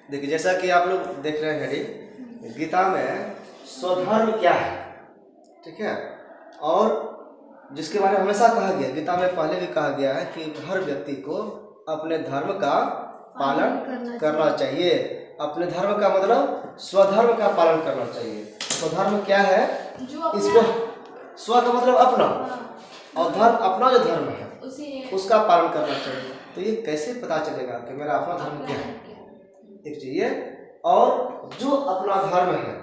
देखिए, जैसा कि आप लोग देख रहे हैं हेडी, गीता में स्वधर्म क्या है, ठीक है, और जिसके बारे में हमेशा कहा गया, गीता में पहले भी कहा गया है कि हर व्यक्ति को अपने धर्म का पालन करना चाहिए। अपने धर्म का मतलब स्वधर्म का पालन करना चाहिए। स्वधर्म क्या है? इसको स्व का मतलब अपना, और धर्म अपना जो धर्म है उसका पालन करना चाहिए। तो ये कैसे पता चलेगा कि मेरा अपना धर्म क्या है? एक चाहिए, और जो अपना धर्म है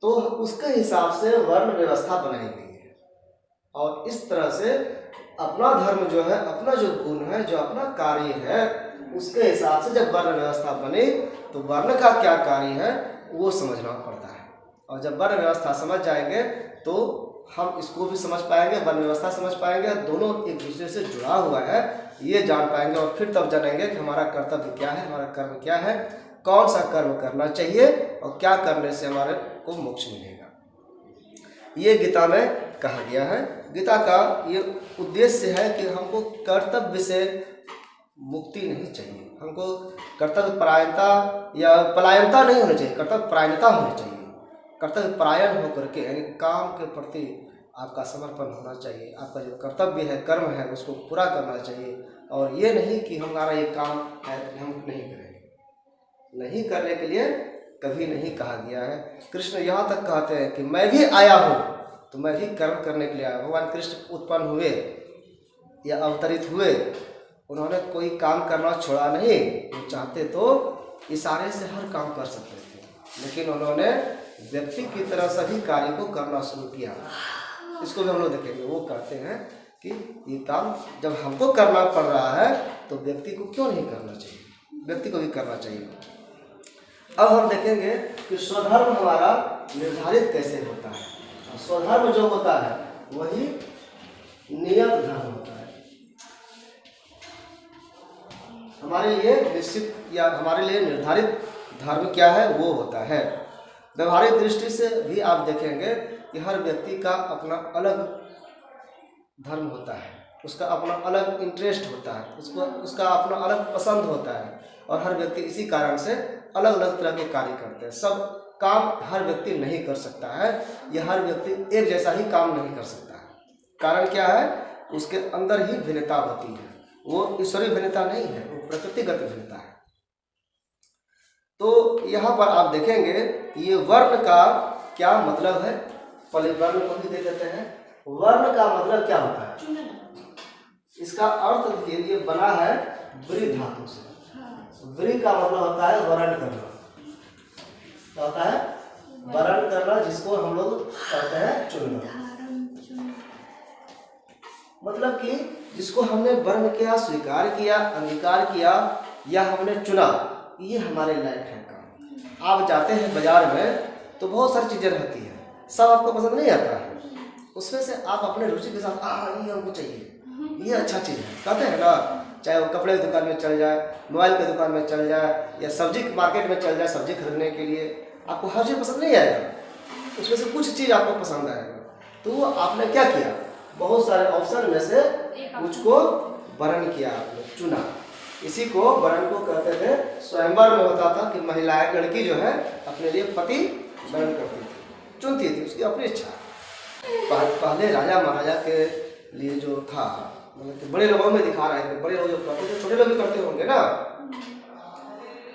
तो उसके हिसाब से वर्ण व्यवस्था बनाई गई है, और इस तरह से अपना धर्म जो है, अपना जो गुण है, जो अपना कार्य है, उसके हिसाब से जब वर्ण व्यवस्था बने तो वर्ण का क्या कार्य है वो समझना पड़ता है। और जब वर्ण व्यवस्था समझ जाएंगे तो हम इसको भी समझ पाएंगे, वर्ण व्यवस्था समझ पाएंगे, दोनों एक दूसरे से जुड़ा हुआ है ये जान पाएंगे, और फिर तब जानेंगे कि हमारा कर्तव्य क्या है, हमारा कर्म क्या है, कौन सा कर्म करना चाहिए और क्या करने से हमारे को मोक्ष मिलेगा। ये गीता में कहा गया है। गीता का ये उद्देश्य है कि हमको कर्तव्य से मुक्ति नहीं चाहिए, हमको कर्तव्य परायणता या पलायनता नहीं होनी चाहिए, कर्तव्य परायणता होनी चाहिए। कर्तव्य परायण होकर के यानी काम के प्रति आपका समर्पण होना चाहिए, आपका जो कर्तव्य है, कर्म है, उसको पूरा करना चाहिए। और ये नहीं कि हमारा ये काम है हम नहीं करेंगे, नहीं करने के लिए कभी नहीं कहा गया है। कृष्ण यहाँ तक कहते हैं कि मैं भी आया हूँ तो मैं भी कर्म करने के लिए आया। भगवान कृष्ण उत्पन्न हुए या अवतरित हुए, उन्होंने कोई काम करना छोड़ा नहीं, वो चाहते तो इशारे से हर काम कर सकते थे, लेकिन उन्होंने व्यक्ति की तरह सभी कार्य को करना शुरू किया। इसको भी हम लोग देखेंगे, वो कहते हैं कि ये काम जब हमको करना पड़ रहा है तो व्यक्ति को क्यों नहीं करना चाहिए, व्यक्ति को भी करना चाहिए। अब हम देखेंगे कि स्वधर्म हमारा निर्धारित कैसे होता है। स्वधर्म जो होता है वही नियत धर्म होता है, हमारे लिए निश्चित या हमारे लिए निर्धारित धर्म क्या है वो होता है। व्यवहारिक दृष्टि से भी आप देखेंगे कि हर व्यक्ति का अपना अलग धर्म होता है, उसका अपना अलग इंटरेस्ट होता है, उसका अपना अलग पसंद होता है, और हर व्यक्ति इसी कारण से अलग अलग तरह के कार्य करते हैं। सब काम हर व्यक्ति नहीं कर सकता है, या हर व्यक्ति एक जैसा ही काम नहीं कर सकता है। कारण क्या है? उसके अंदर ही भिन्नता होती है, वो ईश्वरीय भिन्नता नहीं है, वो प्रकृतिगत भिन्नता है। तो यहाँ पर आप देखेंगे ये वर्ण का क्या मतलब है। पहले वर्ण को भी देख लेते हैं। वर्ण का मतलब क्या होता है? इसका अर्थ ये बना है व्री धातु से। व्री का मतलब होता है वर्ण करना। क्या होता है? वर्ण करना, जिसको हम लोग कहते हैं चुनना। मतलब कि जिसको हमने वर्ण किया, स्वीकार किया, अंगीकार किया, या हमने चुना, ये हमारे लायक है काम। आप जाते हैं बाजार में तो बहुत सारी चीज़ें रहती हैं, सब आपको पसंद नहीं आता है, उसमें से आप अपने रुचि के साथ ये हमको चाहिए, ये अच्छा चीज़ है कहते हैं ना। चाहे वो कपड़े की दुकान में चल जाए, मोबाइल की दुकान में चल जाए, या सब्जी मार्केट में चल जाए, सब्जी खरीदने के लिए आपको हर चीज़ पसंद नहीं आएगा, उसमें से कुछ चीज़ आपको पसंद आएगा। तो आपने क्या किया? बहुत सारे ऑप्शन में से कुछ को वर्ण किया, आपने चुना। इसी को वर्ण को कहते थे। स्वयंवर में होता था कि महिलाएं, लड़की जो है अपने लिए पति वर्ण करती थी, चुनती थी, उसकी अपनी इच्छा। पहले राजा महाराजा के लिए जो था, मतलब कि बड़े लोगों में दिखा रहे थे, बड़े लोग जो करते थे छोटे लोग भी करते होंगे ना।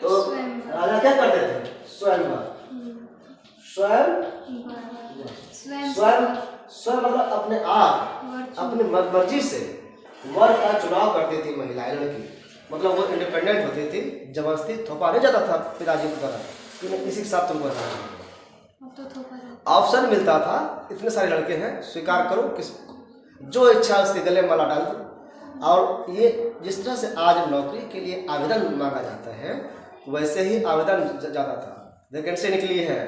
तो राजा क्या करते थे? स्वयंवर। स्वयं मतलब अपने आप, अपनी मर्जी से वर का चुनाव करती थी महिलाएं, लड़की। मतलब वो इंडिपेंडेंट होती थी, जबरदस्ती थोपा नहीं जाता था पिताजी की तरह कि मैं किसी के साथ तुम ऑप्शन मिलता था। इतने सारे लड़के हैं, स्वीकार करो, किस जो इच्छा उसके गले में माला डाल दो। और ये जिस तरह से आज नौकरी के लिए आवेदन मांगा जाता है, वैसे ही आवेदन जाता था। वैकेंसी निकली है,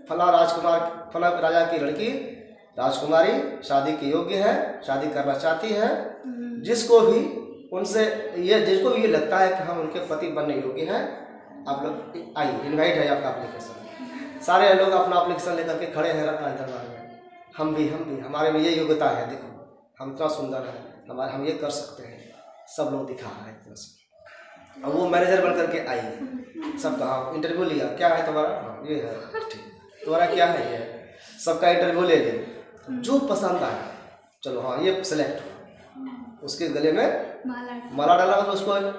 फला राजकुमार, फला राजा की लड़की राजकुमारी शादी के योग्य है, शादी करना चाहती है। जिसको भी जिसको भी ये लगता है कि हम उनके पति बनने योग्य हैं, आप लोग आइए, इनवाइट है आपका एप्लीकेशन। सारे लोग अपना एप्लीकेशन लेकर के खड़े हैं दरबार में। हम भी हमारे में ये योग्यता है, देखो हम इतना सुंदर है, हम ये कर सकते हैं। सब लोग दिखा रहे हैं एक तरह से। अब वो मैनेजर बन करके आई, सबका हाँ इंटरव्यू लिया, क्या है तुम्हारा, हाँ ये है, ठीक, तुम्हारा क्या है, ये है, सबका इंटरव्यू ले लिया, जो पसंद आया चलो हाँ ये सेलेक्ट हुआ, उसके गले में माला डाला तो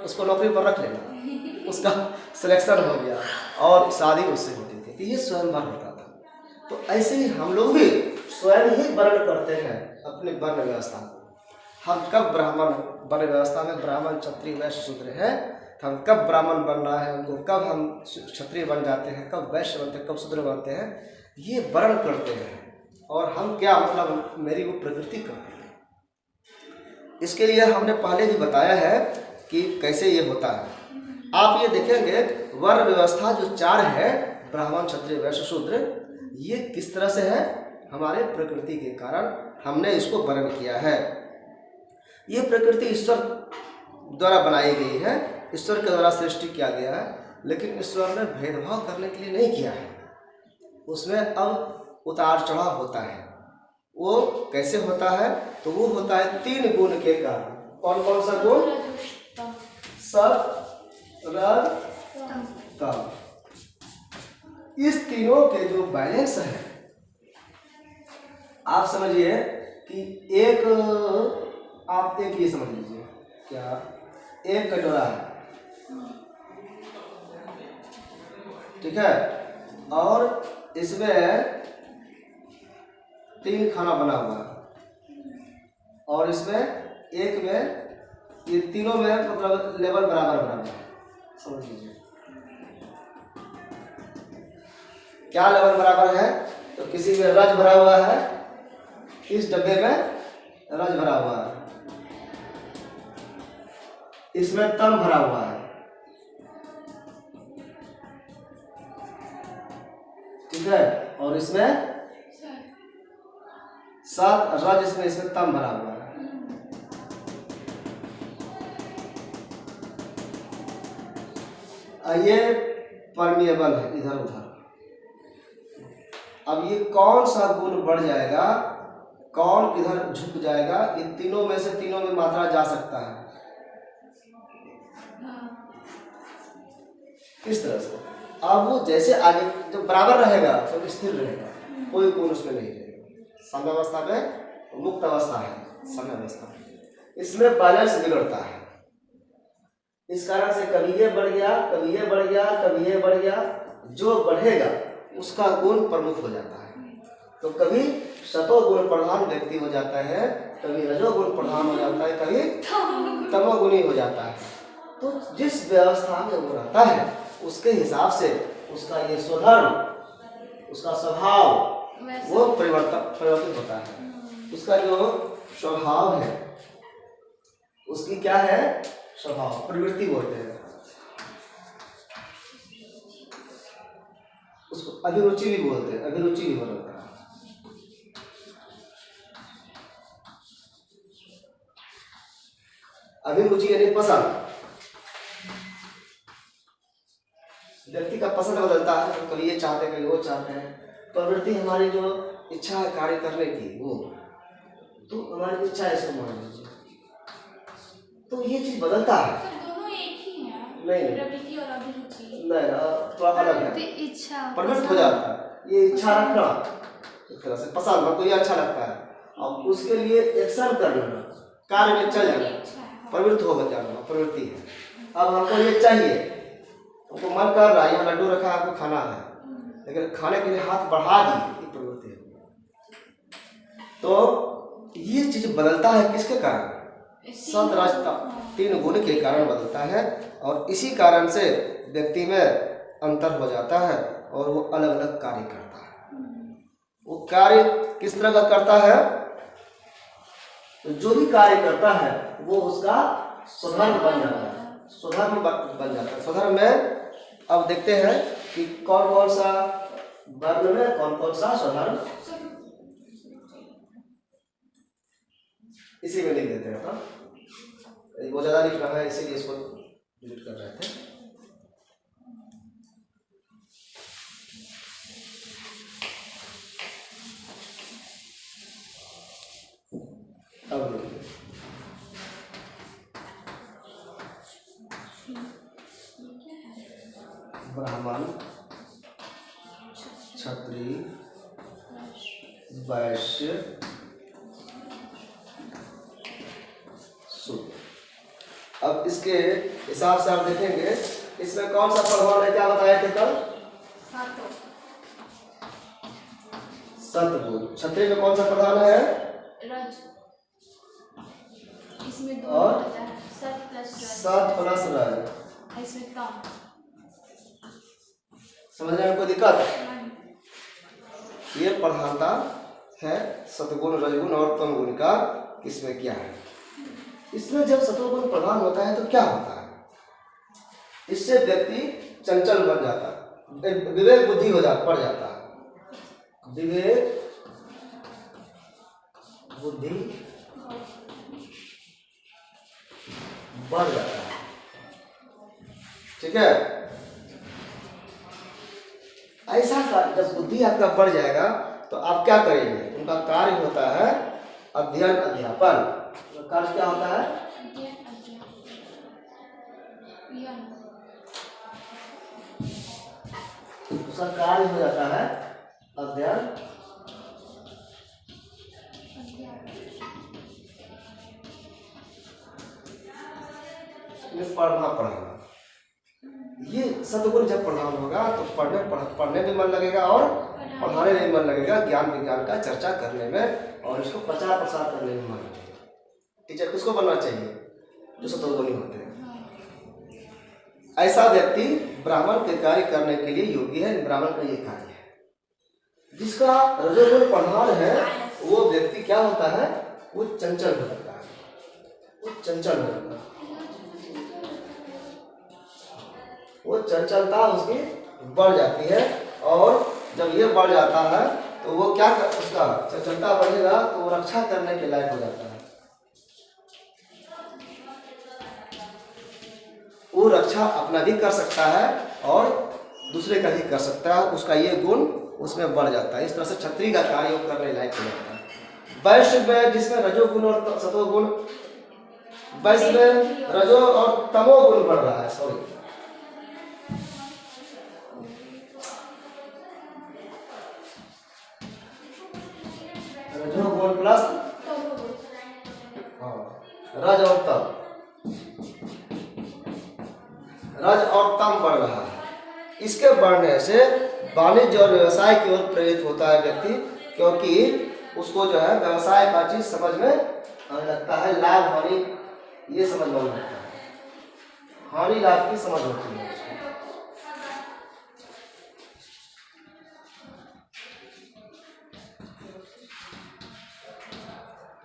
उसको नौकरी पर रख लेना, उसका सिलेक्शन हो गया और शादी उससे होती थी। तो ये स्वयंवर होता था। तो ऐसे ही हम लोग भी स्वयं ही वर्ण करते हैं अपने वर्ण व्यवस्था को। हम कब ब्राह्मण वर्ण व्यवस्था में ब्राह्मण क्षत्रिय वैश्य शूद्र है, तो हम कब ब्राह्मण बनना है उनको, कब हम क्षत्रिय बन जाते हैं, कब वैश्य बनते हैं, कब शूद्र बनते हैं, ये वर्ण करते हैं। और हम क्या मतलब मेरी वो प्रकृति करती है। इसके लिए हमने पहले भी बताया है कि कैसे ये होता है। आप ये देखेंगे वर्ण व्यवस्था जो 4 है, ब्राह्मण क्षत्रिय वैश्य शूद्र, ये किस तरह से है, हमारे प्रकृति के कारण हमने इसको वर्ण किया है। ये प्रकृति ईश्वर द्वारा बनाई गई है, ईश्वर के द्वारा सृष्टि किया गया है, लेकिन ईश्वर ने भेदभाव करने के लिए नहीं किया है। उसमें अब उतार चढ़ाव होता है। वो कैसे होता है, तो वो होता है 3 गुण के कारण। कौन कौन सा गुण, सत रज तम। इस तीनों के जो बैलेंस है, आप समझिए कि आप एक ये समझ लीजिए, क्या एक कटोरा है, ठीक है, और इसमें 3 खाना बना हुआ है, और इसमें एक में ये तीनों में मतलब लेवल बराबर बराबर है, समझ लीजिए क्या लेवल बराबर है। तो किसी में रज भरा हुआ है, इस डब्बे में रज भरा हुआ है, इसमें तम भरा हुआ है, ठीक है, और इसमें सत रज, इसमें तम भरा हुआ है। ये परमिएबल है इधर उधर। अब ये कौन सा गुण बढ़ जाएगा, कौन किधर झुक जाएगा, ये तीनों में से तीनों में मात्रा जा सकता है। किस तरह से, अब वो जैसे आगे जब बराबर रहेगा तो स्थिर रहेगा, कोई गुण उसमें नहीं रहेगा। साम्यावस्था में मुक्त अवस्था है, साम्यावस्था, इसमें बैलेंस बिगड़ता है। इस कारण से कभी ये बढ़ गया, कभी ये बढ़ गया, कभी ये बढ़ गया, जो बढ़ेगा उसका गुण प्रमुख हो जाता है। तो कभी सतोगुण प्रधान व्यक्ति हो जाता है, कभी रजोगुण प्रधान हो जाता है, कभी तमोगुणी हो जाता है। तो जिस व्यवस्था में वो रहता है उसके हिसाब से उसका ये स्वधर्म, उसका स्वभाव वो परिवर्तित होता है। उसका जो स्वभाव है, उसकी क्या है, स्वभाव, प्रवृत्ति बोलते हैं उसको, अभिरुचि भी बोलते हैं, अभिरुचि भी हो जाता है। अभिरुचि यानी पसंद, व्यक्ति का पसंद बदलता है, तो कभी ये चाहते हैं कभी वो चाहते हैं। प्रवृत्ति हमारी जो इच्छा है कार्य करने की, वो तो हमारी इच्छा है, इसको मान लीजिए, तो ये चीज बदलता है। दोनों एक ही हैं, नहीं प्रवृत्ति और अभिरुचि नहीं, थोड़ा अलग है। इच्छा प्रवृत्त हो जाता है, ये इच्छा रखना एक तरह से, पसंद हमको ये अच्छा लगता है, और उसके लिए एक्शन करना, कार्य में चल जाना, प्रवृत्त हो जाना, प्रवृत्ति है। अब हमको ये चाहिए, हमको मन कर रहा है, यहाँ लड्डू रखा है, आपको खाना है, लेकिन खाने के लिए हाथ बढ़ा दी, ये प्रवृत्ति है। तो ये चीज बदलता है किसके कारण, सत रज तम 3 गुण के कारण बदलता है। और इसी कारण से व्यक्ति में अंतर हो जाता है और वो अलग अलग कार्य करता है। वो कार्य किस तरह का करता है, तो जो भी कार्य करता है वो उसका स्वधर्म बन जाता है, स्वधर्म बन जाता है। स्वधर्म में अब देखते हैं कि कौन कौन सा वर्ण में कौन कौन सा स्वधर्म, इसी में लिख देते हैं। तो वो ज़्यादा लिख रहा है, इसीलिए इसको डिलीट कर रहे थे। अब ब्राह्मण, क्षत्रिय, वैश्य, शूद्र। अब इसके हिसाब से आप देखेंगे इसमें कौन सा प्रधान है, क्या बताया थे कल? सतगुण। क्षत्रिय में कौन सा प्रधान है? रज। इसमें दो और होता है, सत प्लस रज। इसमें तम। समझने में कोई दिक्कत? ये प्रधानता है सतगुण, रजगुण और तमगुण का। इसमें क्या है? इसमें जब सतोगुण प्रधान होता है तो क्या होता है? इससे व्यक्ति चंचल बन जाता है, विवेक बुद्धि पड़ जाता है। विवेक बुद्धि बढ़ जाता है। ठीक है? ऐसा जब बुद्धि आपका बढ़ जाएगा तो आप क्या करेंगे? उनका कार्य होता है अध्ययन अध्यापन। कार्य क्या होता है? उसका कार्य हो जाता है अध्ययन पढ़ना। ये सतगुण जब प्रधान होगा तो पढ़ने में मन लगेगा और पढ़ाने में मन लगेगा, ज्ञान विज्ञान का चर्चा करने में और इसको प्रचार प्रसार करने में मन लगेगा। टीचर किसको बनना चाहिए? जो सतोगुणी होते हैं। ऐसा व्यक्ति ब्राह्मण के कार्य करने के लिए योग्य है। ब्राह्मण का ये कार्य है। जिसका रजोगुण प्रधान है वो व्यक्ति क्या होता है? वो चंचल हो जाता है। वो चंचल हो जाता है। वो चंचलता उसकी बढ़ जाती है और जब ये बढ़ जाता है तो वो क्या उसका चंचलता बढ़ेगा तो वो रक्षा करने के लायक हो जाता है। वो रक्षा अपना भी कर सकता है और दूसरे का भी कर सकता है। उसका ये गुण उसमें बढ़ जाता है। इस तरह से क्षत्रिय का कार्य करने लायक हो जाता है। वैश्य में जिसमें रजोगुण और सतोगुण, वैश्य में रजो और तमोगुण बढ़ रहा है। सॉरी, रजोगुण प्लस रज और तम, रज और तम बढ़ रहा है। इसके बढ़ने से वाणिज्य और व्यवसाय की ओर प्रेरित होता है व्यक्ति, क्योंकि उसको जो है व्यवसाय का चीज समझ में आने लगता है। लाभ हानि ये समझ में लगता है। हानि लाभ की समझ होती है उसको।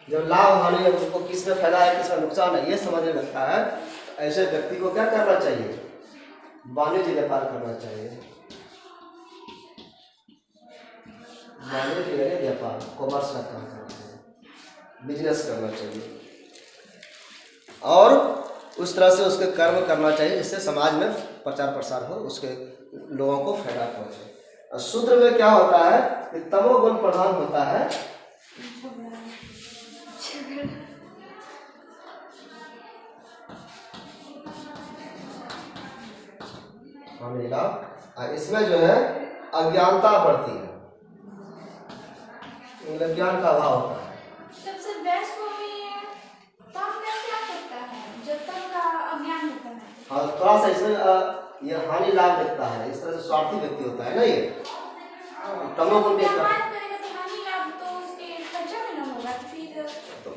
जब लाभ हानि है उसको किस में फायदा है किस में नुकसान है ये समझने लगता है। ऐसे व्यक्ति को क्या करना चाहिए? वाणिज्य व्यापार करना चाहिए। वाणिज्य व्यापार, कॉमर्स का काम करना चाहिए, बिजनेस करना चाहिए और उस तरह से उसके कर्म करना चाहिए जिससे समाज में प्रचार प्रसार हो, उसके लोगों को फायदा पहुंचे। और शूद्र में क्या होता है कि तमोगुण प्रधान होता है। इसमें जो है अज्ञानता बढ़ती है, ज्ञान का अभाव होता है। सबसे बेस्ट वो है तम में क्या करता है जब तक का अज्ञान होता है। हाँ, थोड़ा सा इसमें ये हानि लाभ देखता है। इस तरह से स्वार्थी व्यक्ति होता है ना ये। तमोगुण में करेगा तो हानि लाभ तो उसके खर्चा में ना होगा फिर तो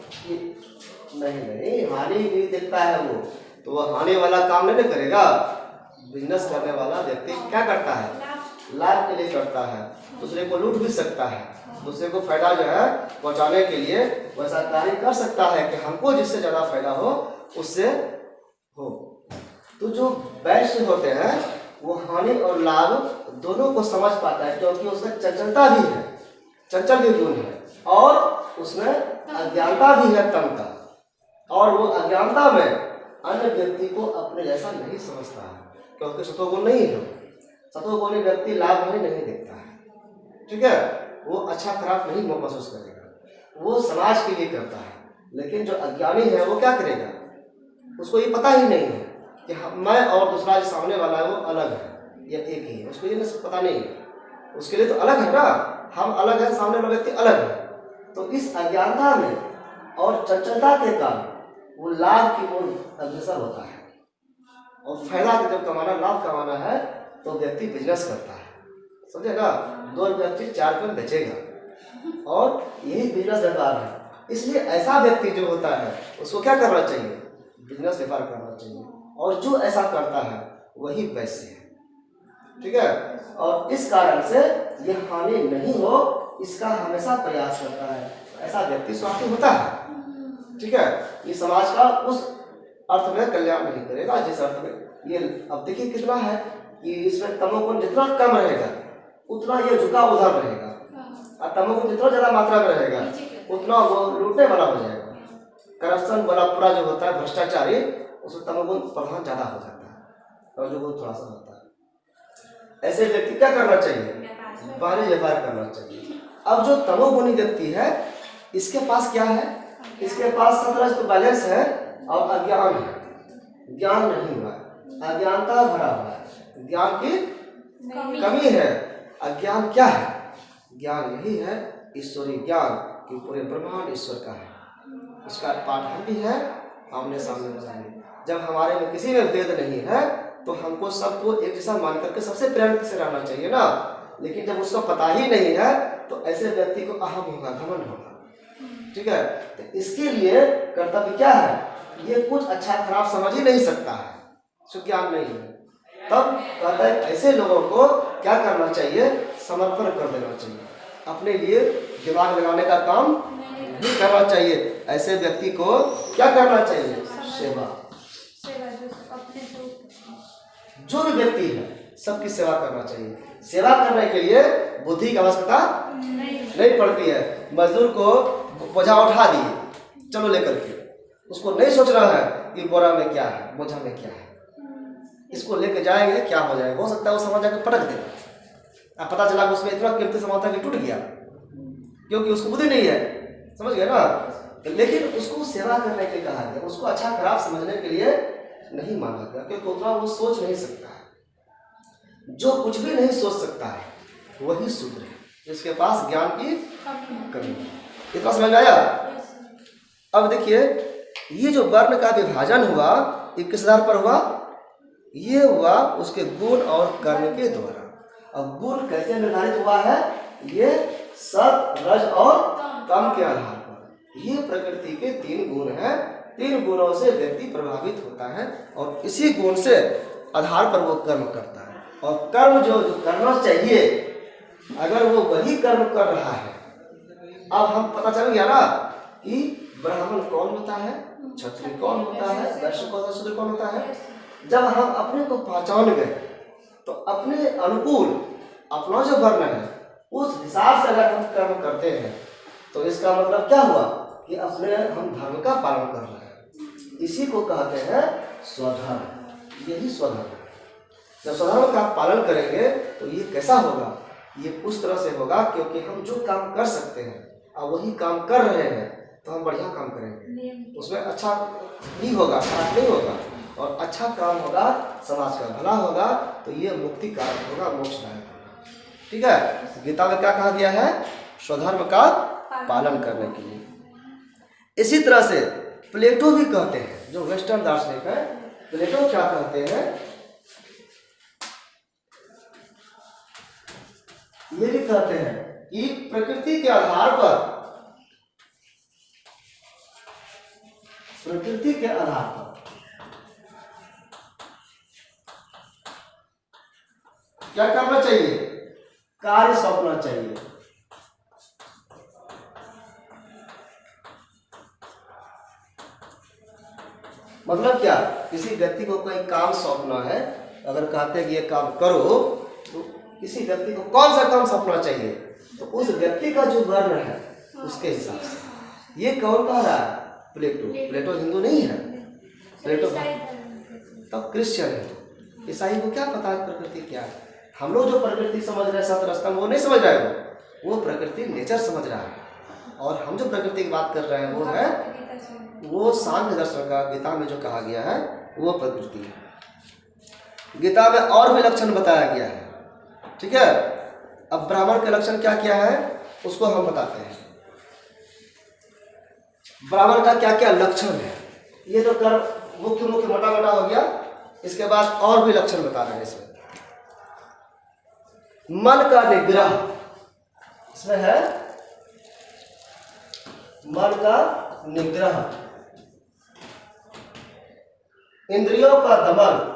नहीं हानि भी देखता है वो, तो वो हानि वाला काम नहीं करेगा। बिजनेस करने वाला व्यक्ति क्या करता है? लाभ के लिए करता है। दूसरे को लूट भी सकता है, दूसरे को फायदा जो है पहुंचाने के लिए वैसा कार्य कर सकता है कि हमको जिससे ज्यादा फायदा हो उससे हो। तो जो वैश्य होते हैं वो हानि और लाभ दोनों को समझ पाता है, क्योंकि उसमें चंचलता भी है, चंचल भी गुण है और उसमें अज्ञानता भी है तम का। और वो अज्ञानता में अन्य व्यक्ति को अपने जैसा नहीं समझता है, क्योंकि सतोगुण नहीं है। सतोगुणी व्यक्ति लाभ हानि नहीं देखता है। ठीक है? वो अच्छा खराब नहीं महसूस करेगा, वो समाज के लिए करता है। लेकिन जो अज्ञानी है वो क्या करेगा? उसको ये पता ही नहीं है कि मैं और दूसरा जो सामने वाला है वो अलग है। या एक ही है, उसको ये पता नहीं है, उसके लिए तो अलग है ना, हम अलग हैं, सामने वाला व्यक्ति अलग है। तो इस अज्ञानता में और चंचलता के कारण वो लाभ की ओर अग्रसर होता है, और फायदा जब कमाना, लाभ कमाना है तो व्यक्ति बिजनेस करता है, समझेगा। 2 व्यक्ति 4 रुपये बेचेगा, और यही बिजनेस व्यापार है। इसलिए ऐसा व्यक्ति जो होता है उसको क्या करना चाहिए, बिजनेस व्यापार करना चाहिए, और जो ऐसा करता है वही वैश्य है, ठीक है। और इस कारण से यह हानि नहीं हो, इसका हमेशा प्रयास करता है, ऐसा व्यक्ति स्वार्थी होता है, ठीक है। ये समाज का उस अर्थ में कल्याण नहीं करेगा जिस अर्थ में ये, अब देखिए कितना है कि इसमें तमोगुण जितना कम रहेगा उतना ये झुका उधर रहेगा, और तमोगुण जितना ज्यादा मात्रा में रहेगा उतना वो लूटने वाला हो जाएगा, करप्शन वाला पूरा जो होता है भ्रष्टाचारी, उसमें तमोगुण प्रधान ज्यादा हो जाता है, और जो वो थोड़ा सा होता है। ऐसे व्यक्ति क्या करना चाहिए, वाणिज्य व्यापार करना चाहिए। अब जो तमोगुणी व्यक्ति है इसके पास क्या है, इसके पास सतरज तो बैलेंस है और अज्ञान है, ज्ञान नहीं हुआ, अज्ञानता भरा हुआ है, ज्ञान की कमी है। अज्ञान क्या है, ज्ञान यही है ईश्वरीय ज्ञान कि पूरे ब्रह्मांड ईश्वर का है, उसका पाठ हम भी है, आमने सामने बताएंगे। जब हमारे में किसी में भेद नहीं है तो हमको सबको एक जैसा मान करके सबसे प्रेम से रहना चाहिए ना, लेकिन जब उसको पता ही नहीं है तो ऐसे व्यक्ति को अहम होगा, घमंड होगा, ठीक है। तो इसके लिए कर्तव्य क्या है, ये कुछ अच्छा खराब समझ ही नहीं सकता है, सुज्ञान नहीं है। तब कहता है ऐसे लोगों को क्या करना चाहिए, समर्पण कर देना चाहिए, अपने लिए दिमाग लगाने का काम नहीं करना चाहिए। ऐसे व्यक्ति को क्या करना चाहिए, सेवा। जो भी व्यक्ति है सबकी सेवा करना चाहिए। सेवा करने के लिए बुद्धि की आवश्यकता नहीं पड़ती है। मजदूर को बोझा उठा दिए, चलो लेकर के, उसको नहीं सोच रहा है कि बोरा में क्या है, बोझा में क्या है, इसको लेके जाएंगे क्या हो जाएगा, हो सकता है वो सामान जाकर पटक दे, अब पता चला कि उसमें इतना कीमती सामान था कि टूट गया, क्योंकि उसको बुद्धि नहीं है, समझ गए ना। लेकिन उसको सेवा करने के लिए कहा गया, उसको अच्छा खराब समझने के लिए नहीं माना गया, क्योंकि उतना वो सोच नहीं सकता है। जो कुछ भी नहीं सोच सकता है वही शूद्र है, जिसके पास ज्ञान की कमी है। इतना समझ में आया। अब देखिए ये जो वर्ण का विभाजन हुआ ये किस आधार पर हुआ, ये हुआ उसके गुण और कर्म के द्वारा। अब गुण कैसे निर्धारित हुआ है, ये सत, रज और तम के आधार पर। ये प्रकृति के 3 गुण हैं, 3 गुणों से व्यक्ति प्रभावित होता है और इसी गुण से आधार पर वो कर्म करता है। और कर्म जो करना चाहिए अगर वो वही कर्म कर रहा है, अब हम पता चल गया ना कि ब्राह्मण कौन होता है, क्षत्रिय कौन होता है, वैश्य कौन होता है, शूद्र कौन होता है। जब हम अपने को पहचान गए तो अपने अनुकूल अपना जो वर्ण है उस हिसाब से अगर हम कर्म करते हैं तो इसका मतलब क्या हुआ कि अपने हम धर्म का पालन कर रहे हैं। इसी को कहते हैं स्वधर्म, यही स्वधर्म है। जब स्वधर्म का पालन करेंगे तो ये कैसा होगा, ये उस तरह से होगा क्योंकि हम जो काम कर सकते हैं और वही काम कर रहे हैं तो हम बढ़िया काम करेंगे, उसमें अच्छा ही होगा, खराब नहीं होगा, और अच्छा काम होगा, समाज का भला होगा, तो ये मुक्ति कारक होगा, मोक्षदायक होगा। ठीक है। गीता में क्या कहा गया है, स्वधर्म का पालन करने के लिए। इसी तरह से प्लेटो भी कहते हैं, जो वेस्टर्न दार्शनिक है, प्लेटो क्या कहते हैं, ये भी कहते हैं कि प्रकृति के आधार पर, प्रकृति के आधार पर क्या करना चाहिए, कार्य सौंपना चाहिए। मतलब क्या, किसी व्यक्ति को कोई काम सौंपना है, अगर कहते हैं कि ये काम करो, तो किसी व्यक्ति को कौन सा काम सौंपना चाहिए, तो उस व्यक्ति का जो वर्ण है उसके हिसाब से। ये कौन कह रहा है, प्लेटो। प्लेटो हिंदू नहीं है, प्लेटो तब क्रिश्चियन है। ईसाई को क्या पता है प्रकृति क्या है। हम लोग जो प्रकृति समझ रहे हैं सतरस्तम, वो नहीं समझ रहा है, वो प्रकृति नेचर समझ रहा है। और हम जो प्रकृति की बात कर रहे हैं वो है, वो सांख्य दर्शन का गीता में जो कहा गया है वो प्रकृति है। गीता में और भी लक्षण बताया गया है, ठीक है। अब ब्राह्मण के लक्षण क्या क्या है उसको हम बताते हैं। ब्राह्मण का क्या क्या लक्षण है, ये तो कर मुख्य मुख्य मोटा मोटा हो गया। इसके बाद और भी लक्षण बता रहे हैं इसमें। मन का निग्रह इसमें है, मन का निग्रह, इंद्रियों का दमन,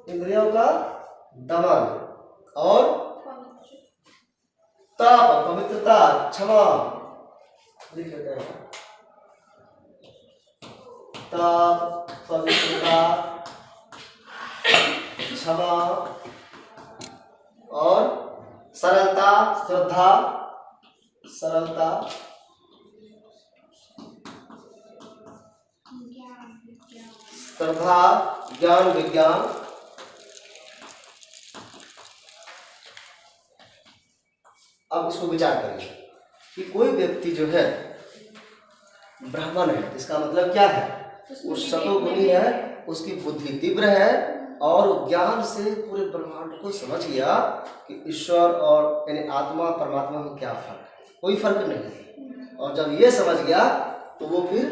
इंद्रियों का दमन, और ताप पवित्रता, क्षमा, लिख लेते हैं, ताप पवित्रता, क्षमा, और सरलता, श्रद्धा, सरलता, श्रद्धा, ज्ञान विज्ञान। अब इसको विचार करिए कि कोई व्यक्ति जो है ब्राह्मण है, इसका मतलब क्या है, वो सतोगुणी है, उसकी बुद्धि तीव्र है और ज्ञान से पूरे ब्रह्मांड को समझ गया कि ईश्वर और यानी आत्मा परमात्मा में क्या फर्क है, कोई फर्क नहीं है। और जब ये समझ गया तो वो फिर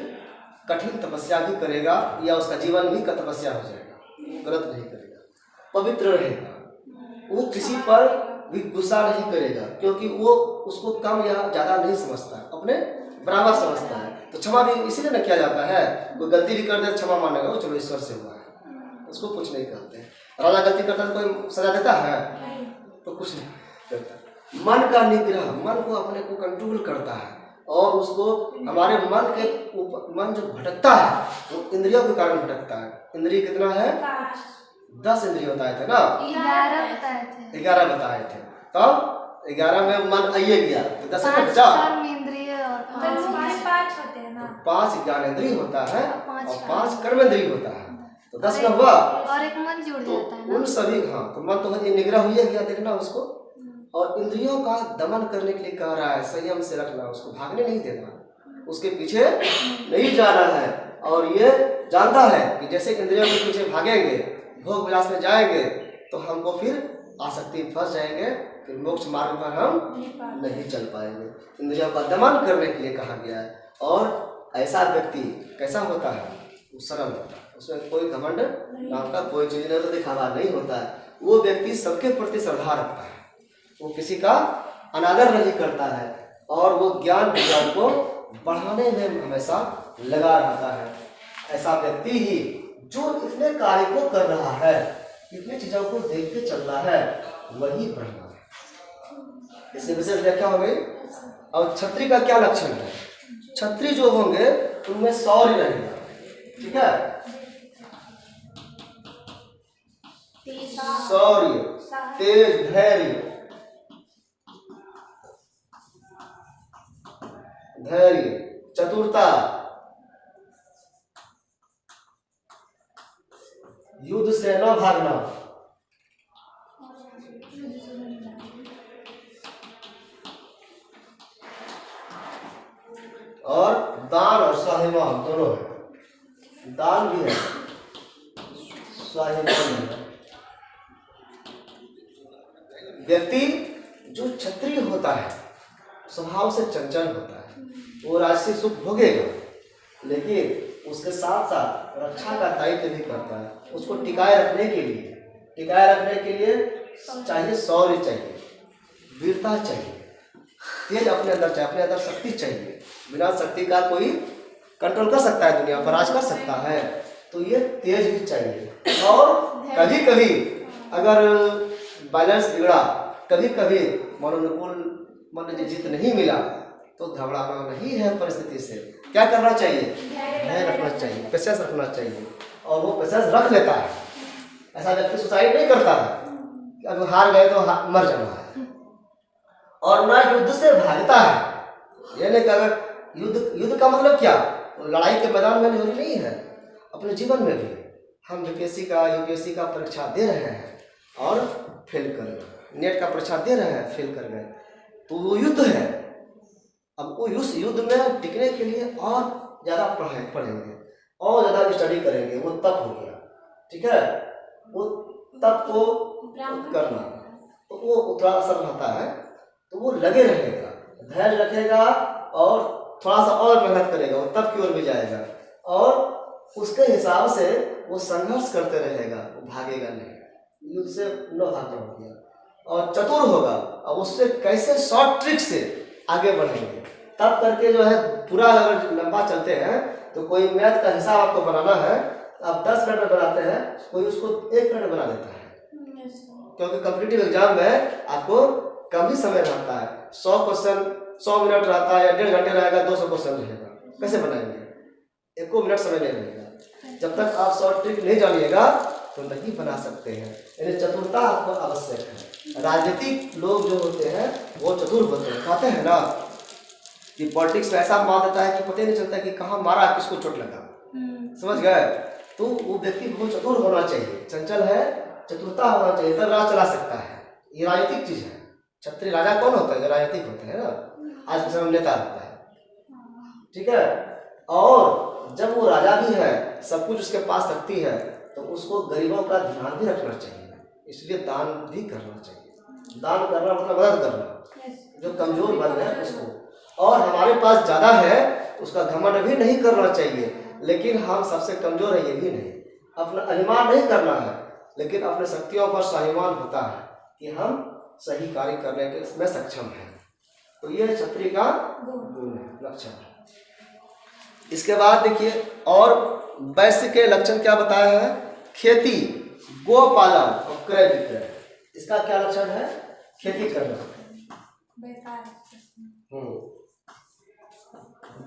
कठिन तपस्या भी करेगा, या उसका जीवन भी तपस्या हो जाएगा, वो गलत नहीं करेगा, पवित्र रहेगा, वो किसी पर भी गुस्सा नहीं करेगा, क्योंकि वो उसको कम या ज़्यादा नहीं समझता है, अपने बराबर समझता है। तो क्षमा भी इसीलिए न किया जाता है, कोई गलती भी कर दे क्षमा मानेगा, वो चलो ईश्वर से हुआ है, उसको कुछ नहीं कहते हैं। राजा गलती करता है तो कोई सजा देता है, तो कुछ नहीं करता। मन का निग्रह, मन को अपने को कंट्रोल करता है, और उसको हमारे मन के ऊपर, मन जो भटकता है वो इंद्रियों के कारण भटकता है। इंद्रिय कितना है, 10 इंद्रिय बताए थे ना, 11 बताए थे, 11 बताए थे। तब 11 में मन आइए गया तो 10 में बचा, 5 होते हैं ना, 5 ज्ञानेंद्रिय होता है और 5 कर्मेंद्रिय होता है, तो 10 में हुआ, और एक मन जुड़ जाता है ना, उन सभी। हाँ, तो मन तो निग्रह हुई है, क्या देखना उसको, और इंद्रियों का दमन करने के लिए कह रहा है, संयम से रखना, उसको भागने नहीं देना, उसके पीछे नहीं जाना है। और ये जानता है कि जैसे इंद्रियों के पीछे भागेंगे, भोग विलास में जाएंगे, तो हमको फिर आसक्ति फंस जाएंगे, फिर मोक्ष मार्ग पर हम नहीं चल पाएंगे। इंद्रियों का दमन करने के लिए कहा गया है। और ऐसा व्यक्ति कैसा होता है, वो सरल होता है, उसमें कोई घमंड नाम का कोई चीज नहीं, दिखावा नहीं होता है। वो व्यक्ति सबके प्रति श्रद्धा रखता है, वो किसी का अनादर नहीं करता है, और वो ज्ञान विज्ञान को बढ़ाने में हमेशा लगा रहता है। ऐसा व्यक्ति ही जो इतने कार्य को कर रहा है, इतनी चीजों को देख के चल रहा है, वही ब्रह्म है। इसकी विशेष व्याख्या हो गई। और क्षत्रिय का क्या लक्षण है, क्षत्रिय जो होंगे उनमें शौर्य रहेगा, ठीक है, शौर्य, तेज, धैर्य, चतुरता, युद्ध से न भागना, और दान और स्वाभिमान दोनों है। दान भी है, स्वाभिमान भी है। व्यक्ति जो क्षत्रिय होता है स्वभाव से चंचल होता है, वो राजसी सुख भोगेगा, लेकिन उसके साथ साथ रक्षा का दायित्व भी करता है। उसको टिकाए रखने के लिए चाहिए शौर्य, चाहिए वीरता, चाहिए तेज अपने अंदर चाहिए, अपने अंदर शक्ति चाहिए। बिना शक्ति का कोई कंट्रोल कर सकता है, दुनिया पर राज कर सकता है, तो ये तेज भी चाहिए। और कभी कभी अगर बैलेंस बिगड़ा, कभी कभी मनोनुकूल मन जीत नहीं मिला, तो घबराना नहीं है परिस्थिति से। क्या करना चाहिए, धैर्य रखना चाहिए, पेशेंस रखना चाहिए, और वो पेशेंस रख लेता है। ऐसा व्यक्ति सुसाइड नहीं करता है कि अब हार गए तो मर जाना है, और ना युद्ध से भागता है। ये नहीं कि अगर युद्ध का मतलब क्या, लड़ाई के मैदान में नहीं है, अपने जीवन में भी। हम बीपीएससी का यूपीएससी का परीक्षा दे रहे हैं और फेल कर गए, नेट का परीक्षा दे रहे हैं, फेल कर गए, तो वो युद्ध है। अब वो उस युद्ध में टिकने के लिए और ज़्यादा पढ़ेंगे, और ज़्यादा स्टडी करेंगे, वो तप हो गया, ठीक है। वो तप को करना तो वो थोड़ा असर रहता है, तो वो लगे रहेगा, धैर्य रखेगा और थोड़ा सा और मेहनत करेगा, वो तप की ओर भी जाएगा और उसके हिसाब से वो संघर्ष करते रहेगा, वो भागेगा नहीं, युद्ध से न भागना हो गया। और चतुर होगा, अब उससे कैसे शॉर्ट ट्रिक से आगे बढ़ेंगे, तब करके जो है पूरा अगर लंबा चलते हैं तो कोई मैथ का हिसाब आपको बनाना है, आप 10 मिनट में बनाते हैं, कोई उसको 1 मिनट में बना देता है, क्योंकि कॉम्पिटिटिव एग्जाम में आपको कम ही समय रहता है। 100 क्वेश्चन 100 मिनट रहता है या 1.5 घंटे रहेगा, 200 क्वेश्चन रहेगा, कैसे बनाएंगे? 1 मिनट समय नहीं रहेगा। जब तक आप शॉर्ट ट्रिक नहीं जानिएगा तो नहीं बना सकते हैं, यानी चतुरता आपको आवश्यक है। राजनीतिक लोग जो होते हैं वो चतुर होते हैं, कहते हैं ना कि पॉलिटिक्स में ऐसा मार देता है कि पता ही नहीं चलता कि कहाँ मारा, किसको चोट लगा, समझ गए? तो वो व्यक्ति बहुत चतुर होना चाहिए, चंचल है, चतुरता होना चाहिए, तब राज चला सकता है। ये राजनीतिक चीज है। क्षत्रिय राजा कौन होता है? जो राजनीतिक होते हैं ना, आज के समय में नेता होता है, ठीक है। और जब वो राजा भी है, सब कुछ उसके पास शक्ति है, तो उसको गरीबों का ध्यान भी रखना चाहिए, इसलिए दान भी करना चाहिए। दान करना मतलब मदद करना, जो कमजोर वर्ग है उसको। और हमारे पास ज्यादा है उसका घमंड भी नहीं करना चाहिए, लेकिन हम सबसे कमजोर है ये भी नहीं, अपना अभिमान नहीं करना है, लेकिन अपने शक्तियों पर स्वाभिमान होता है कि हम सही कार्य करने के इसमें सक्षम हैं। तो ये क्षत्रिय का गुण है, लक्षण है। इसके बाद देखिए, और वैश्य के लक्षण क्या बताया है? खेती, गोपालन और क्रय विक्रय। इसका क्या लक्षण है? खेती करना,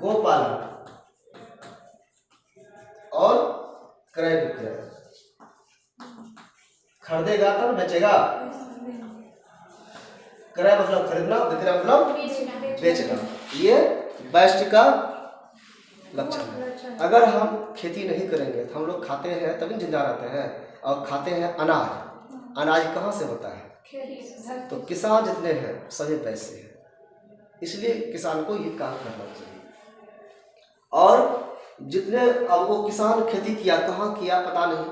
गोपालन और क्रय विक्रय। खरीदेगा तब बेचेगा, क्रय मतलब खरीदना, विक्रय मतलब बेचना। ये वैश्य का लक्षण है। अगर हम खेती नहीं करेंगे तो हम लोग खाते हैं तभी जिंदा रहते हैं, और खाते हैं अनाज। अनाज कहाँ से होता है? तो किसान जितने हैं सभी पैसे हैं, इसलिए किसान को ये काम करना चाहिए। और जितने, अब वो किसान खेती किया, कहाँ किया पता नहीं,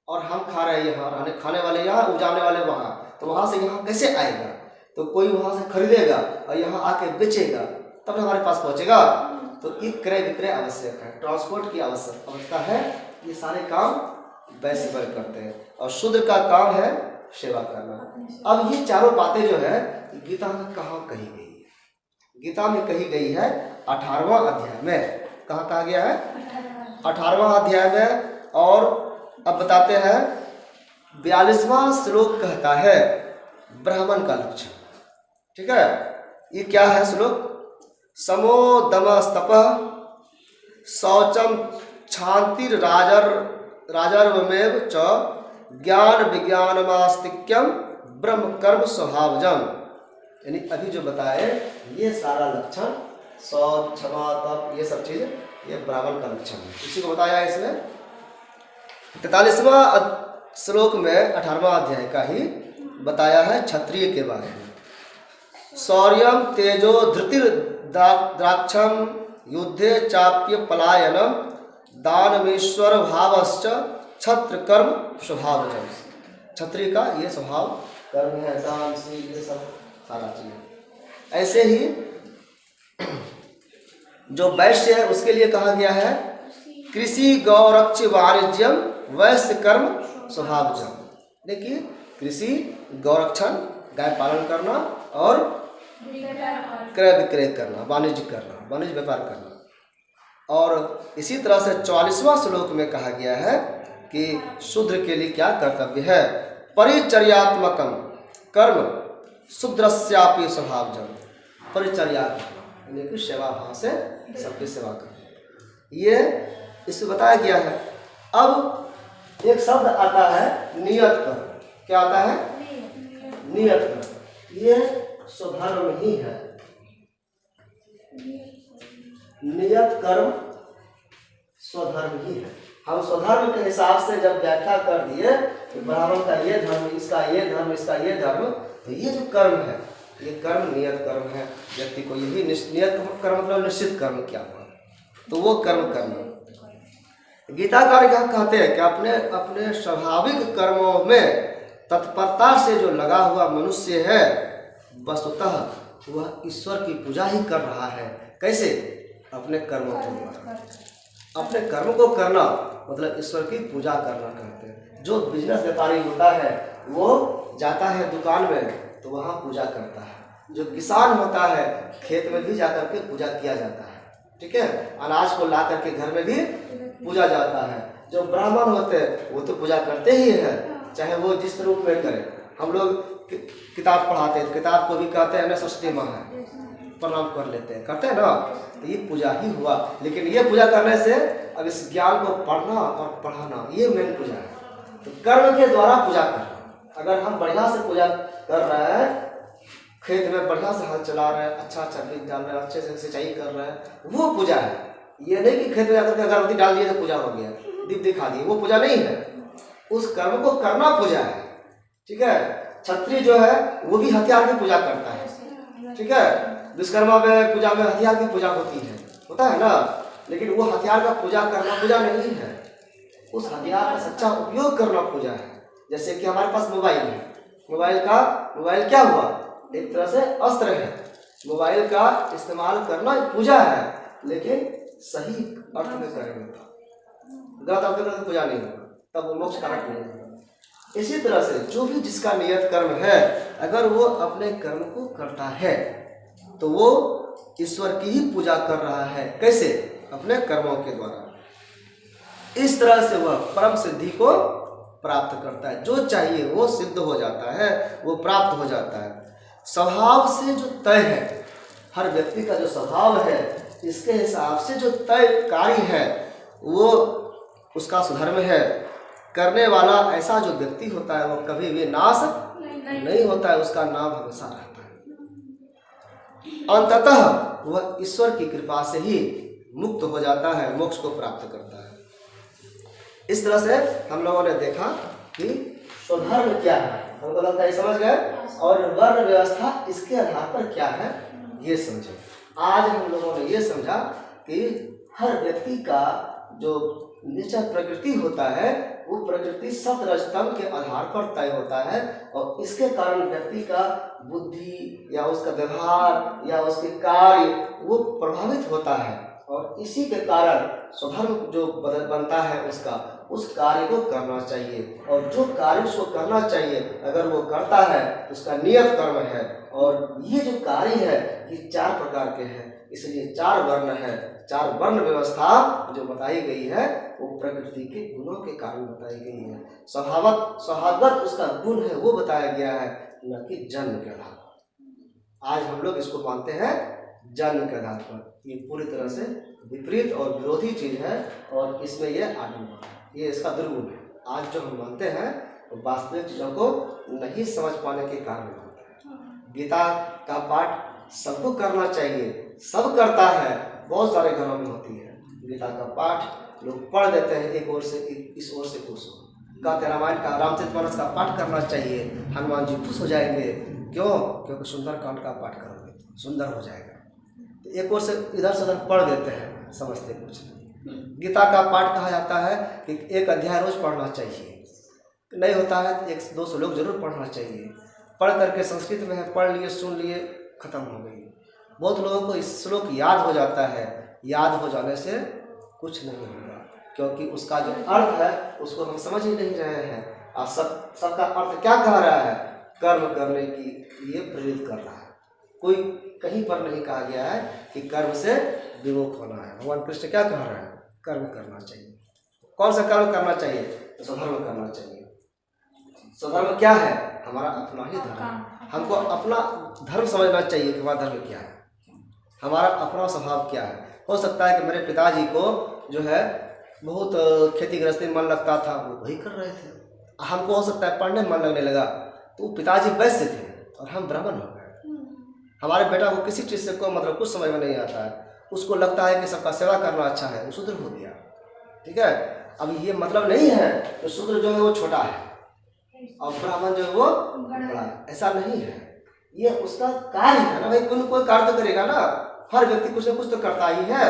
और हम खा रहे हैं यहाँ, खाने वाले यहाँ, उगाने वाले वहाँ, तो वहाँ से यहाँ कैसे आएगा? तो कोई वहाँ से खरीदेगा और यहाँ आके बेचेगा, तब हमारे पास पहुँचेगा। तो ये क्रय विक्रय आवश्यक है, ट्रांसपोर्ट की आवश्यकता है। ये सारे काम वैश्य वर्ग करते हैं, और शूद्र का काम है सेवा करना। अब ये चारों बातें जो है गीता में कहाँ कही गई है? गीता में कही गई है 18वां अध्याय में। कहाँ कहा गया है? 18वां अध्याय में। और अब बताते हैं 42वां श्लोक कहता है ब्राह्मण का लक्षण, ठीक है। ये क्या है श्लोक? समो दमस्तपः शौचम क्षांतिर राजर्वमेव च ज्ञान विज्ञानमास्तिक्यम ब्रह्म कर्म स्वभावजम। यानी अभी जो बताए ये सारा लक्षण, शौच, क्षमा, तप, ये सब चीज, ये ब्राह्मण का लक्षण है। इसी को बताया है इसमें 43वां श्लोक में 18वां अध्याय का ही बताया है क्षत्रिय के बारे में। शौर्यम तेजो धृतिर द्राक्षम युद्धे चाप्य पलायनम दानमेश्वर भावश्च क्षत्र कर्म स्वभावजम। क्षत्रिय का ये स्वभाव कर्म है, दान से ये सब सारा चीज। ऐसे ही जो वैश्य है उसके लिए कहा गया है कृषि गौरक्ष वाणिज्यम वैश्य कर्म स्वभावजम। देखिए, कृषि, गौरक्षण, गाय पालन करना और क्रय विक्रय करना, वाणिज्य करना, वाणिज्य व्यापार करना। और इसी तरह से 44वां श्लोक में कहा गया है कि शूद्र के लिए क्या कर्तव्य है? परिचर्यात्मकम कर्म शूद्रस्यापि स्वभावजम। परिचर्या करना, यानी कि सेवा भाव से सबकी सेवा करना, ये इसमें बताया गया है। अब एक शब्द आता है नियत कर्म। क्या आता है? नियत कर्म। ये स्वधर्म ही है। नियत कर्म स्वधर्म ही है। हम स्वधर्म के हिसाब से जब व्याख्या कर दिए कि ब्राह्मण का ये धर्म, इसका ये धर्म, इसका ये धर्म, तो ये जो कर्म है ये कर्म नियत कर्म है। व्यक्ति को यही नियत कर्म मतलब निश्चित कर्म क्या हुआ, तो वो कर्म करना। गीताकार क्या कहते हैं कि अपने अपने स्वाभाविक कर्मों में तत्परता से जो लगा हुआ मनुष्य है वस्तुतः वह ईश्वर की पूजा ही कर रहा है। कैसे? अपने कर्मों के द्वारा। अपने कर्म को करना मतलब ईश्वर की पूजा करना कहते हैं। जो बिजनेस व्यापारी होता है वो जाता है दुकान में तो वहाँ पूजा करता है। जो किसान होता है खेत में भी जाकर के पूजा किया जाता है, ठीक है। अनाज को ला करके घर में भी पूजा जाता है। जो ब्राह्मण होते हैं वो तो पूजा करते ही है, चाहे वो जिस रूप में करे। हम लोग किताब पढ़ाते हैं, किताब को भी कहते हैं ना सरस्वती माँ है, प्रणाम कर लेते हैं, करते हैं ना, तो ये पूजा ही हुआ। लेकिन ये पूजा करने से अब इस ज्ञान को पढ़ना और पढ़ाना ये मेन पूजा है। तो कर्म के द्वारा पूजा करना। अगर हम बढ़िया से पूजा कर रहे हैं, खेत में बढ़िया से हल चला रहे हैं, अच्छा अच्छा बीज डाल रहे हैं, अच्छे से सिंचाई कर रहे हैं, वो पूजा है। ये नहीं कि खेत में जाकर के अगरबत्ती डाल दिए तो पूजा हो गया, दीप दिखा दिए, वो पूजा नहीं है। उस कर्म को करना पूजा है, ठीक है। क्षत्रिय जो है वो भी हथियार की पूजा करता है, ठीक है। विश्वकर्मा में पूजा में हथियार की पूजा होती है, होता है ना। लेकिन वो हथियार का पूजा करना पूजा नहीं है, उस हथियार का सच्चा उपयोग करना पूजा है। जैसे कि हमारे पास मोबाइल है, मोबाइल क्या हुआ? एक तरह से अस्त्र है। मोबाइल का इस्तेमाल करना पूजा है, लेकिन सही अर्थ में करेंगे तो गलत अर्थ में पूजा नहीं होगा, तब वो मोक्ष कारक नहीं होगा। इसी तरह से जो भी जिसका नियत कर्म है, अगर वो अपने कर्म को करता है तो वो ईश्वर की ही पूजा कर रहा है। कैसे? अपने कर्मों के द्वारा। इस तरह से वह परम सिद्धि को प्राप्त करता है। जो चाहिए वो सिद्ध हो जाता है, वो प्राप्त हो जाता है। स्वभाव से जो तय है, हर व्यक्ति का जो स्वभाव है, इसके हिसाब से जो तय कार्य है वो उसका सुधर्म है। करने वाला ऐसा जो व्यक्ति होता है वो कभी भी नाश नहीं होता है, उसका नाम हमेशा रहता है। अंततः वह ईश्वर की कृपा से ही मुक्त हो जाता है, मोक्ष को प्राप्त करता है। इस तरह से हम लोगों ने देखा कि स्वधर्म क्या है, हमको लगता है समझ गए, और वर्ण व्यवस्था इसके आधार पर क्या है ये समझे। आज हम लोगों ने ये समझा कि हर व्यक्ति का जो नेचर प्रकृति होता है वो प्रकृति सत रज तम के आधार पर तय होता है, और इसके कारण व्यक्ति का बुद्धि या उसका व्यवहार या उसके कार्य वो प्रभावित होता है। और इसी के कारण स्वधर्म जो बनता है उसका, उस कार्य को करना चाहिए। और जो कार्य उसको करना चाहिए अगर वो करता है तो उसका नियत कर्म है। और ये जो कार्य है ये 4 प्रकार के हैं, इसलिए 4 वर्ण है। 4 वर्ण व्यवस्था जो बताई गई है वो प्रकृति के गुणों के कारण बताई गई है। स्वभावगत उसका गुण है वो बताया गया है, न कि जन्म के आधार पर। आज हम लोग इसको मानते हैं जन्म के आधार पर। ये पूरी तरह से विपरीत और विरोधी चीज है, और इसमें ये आडम्बर है, ये इसका दुर्गुण है। आज जो हम मानते हैं वो वास्तविक चीजों को नहीं समझ पाने के कारण होता है। गीता का पाठ सबको करना चाहिए, सब करता है, बहुत सारे घरों में होती है गीता का पाठ। लोग पढ़ देते हैं एक ओर से इस ओर से उस ओर। कहते रामायण का, रामचरितमानस का पाठ करना चाहिए, हनुमान जी खुश हो जाएंगे। क्यों? क्योंकि सुंदरकांड का पाठ करोगे सुंदर हो जाएगा। तो एक ओर से इधर से उधर पढ़ देते हैं, समझते कुछ नहीं। गीता का पाठ कहा जाता है कि एक अध्याय रोज पढ़ना चाहिए, नहीं होता है तो 100-2 श्लोक जरूर पढ़ना चाहिए। पढ़ करके संस्कृत में है, पढ़ लिए, सुन लिए, खत्म हो गई। बहुत लोगों को इस श्लोक याद हो जाता है, याद हो जाने से कुछ नहीं होगा, क्योंकि उसका जो अर्थ है उसको हम समझ ही नहीं रहे हैं। और सबका अर्थ क्या कह रहा है? कर्म करने की लिए प्रेरित कर रहा है। कोई कहीं पर नहीं कहा गया है कि कर्म से विमुख होना है। भगवान कृष्ण क्या कह रहे हैं? कर्म करना चाहिए। कौन सा कर्म करना चाहिए? तो स्वधर्म करना चाहिए। स्वधर्म क्या है? हमारा अपना ही धर्म। हमको अपना धर्म समझना चाहिए कि हमारा धर्म क्या है, हमारा अपना स्वभाव क्या है। हो सकता है कि मेरे पिताजी को जो है बहुत खेती गृहस्थी में मन लगता था, वो वही कर रहे थे। हमको हो सकता है पढ़ने में मन लगने लगा, तो पिताजी वैश्य थे और हम ब्राह्मण हो गए। हमारे बेटा को किसी चीज़ से कोई मतलब कुछ समझ में नहीं आता है, उसको लगता है कि सबका सेवा करना अच्छा है, वो शूद्र हो गया। ठीक है, अब ये मतलब नहीं है कि शूद्र जो है वो छोटा है और ब्राह्मण जो है वो बड़ा है, ऐसा नहीं है। ये उसका कार्य है ना भाई, कोई कार्य तो करेगा ना। हर व्यक्ति कुछ ना कुछ तो करता ही है।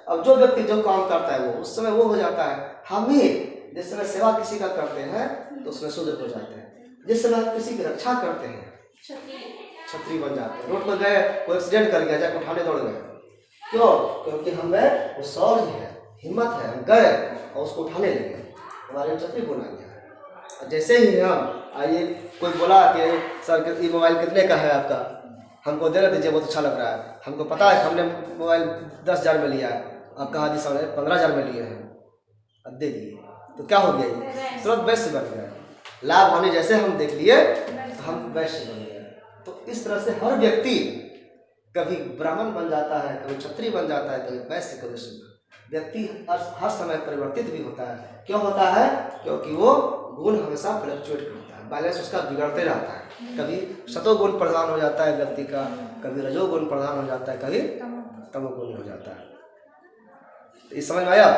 अब जो व्यक्ति जो काम करता है वो उस समय वो हो जाता है। हम ही जिस समय सेवा किसी का करते हैं तो उसमें शूद्र हो जाते हैं। जिस समय हम किसी की रक्षा करते हैं क्षत्रिय बन जाते हैं। रोड पर गए, कोई एक्सीडेंट कर गया, जाकर उठाने दौड़ गए, क्यों? क्योंकि हमें वो शौर्य है, हिम्मत है, हम गए और उसको उठाने लगे, हमारे क्षत्रिय गुण आ गया। जैसे ही हम आइए, कोई बोला कि सर ये मोबाइल कितने का है आपका, हमको दे दीजिए, बहुत अच्छा लग रहा है, हमको पता है हमने मोबाइल 10,000 में लिया है, आप कहा जी सामने 15,000 में लिए हैं, अब दे दिए, तो क्या हो गया? तुरंत वैश्य बन गया। लाभ हानि जैसे हम देख लिए तो हम वैश्य बन गए। तो इस तरह से हर व्यक्ति कभी ब्राह्मण बन जाता है, कभी क्षत्रिय बन जाता है, कभी वैश्य, कभी शूद्र। व्यक्ति हर समय परिवर्तित भी होता है। क्यों होता है? क्योंकि वो गुण हमेशा फ्लक्चुएट करता है, बैलेंस उसका बिगड़ते रहता है। कभी सतोगुण प्रधान हो जाता है व्यक्ति का, कभी रजोगुण प्रधान हो जाता है, कभी तमोगुण हो जाता है। तो इस समझ में आया?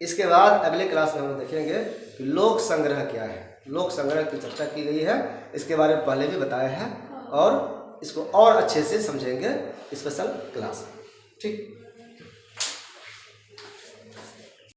इसके बाद अगले क्लास में हम देखेंगे कि लोक संग्रह क्या है। लोक संग्रह की चर्चा की गई है, इसके बारे में पहले भी बताया है और इसको और अच्छे से समझेंगे स्पेशल क्लास में। ठीक।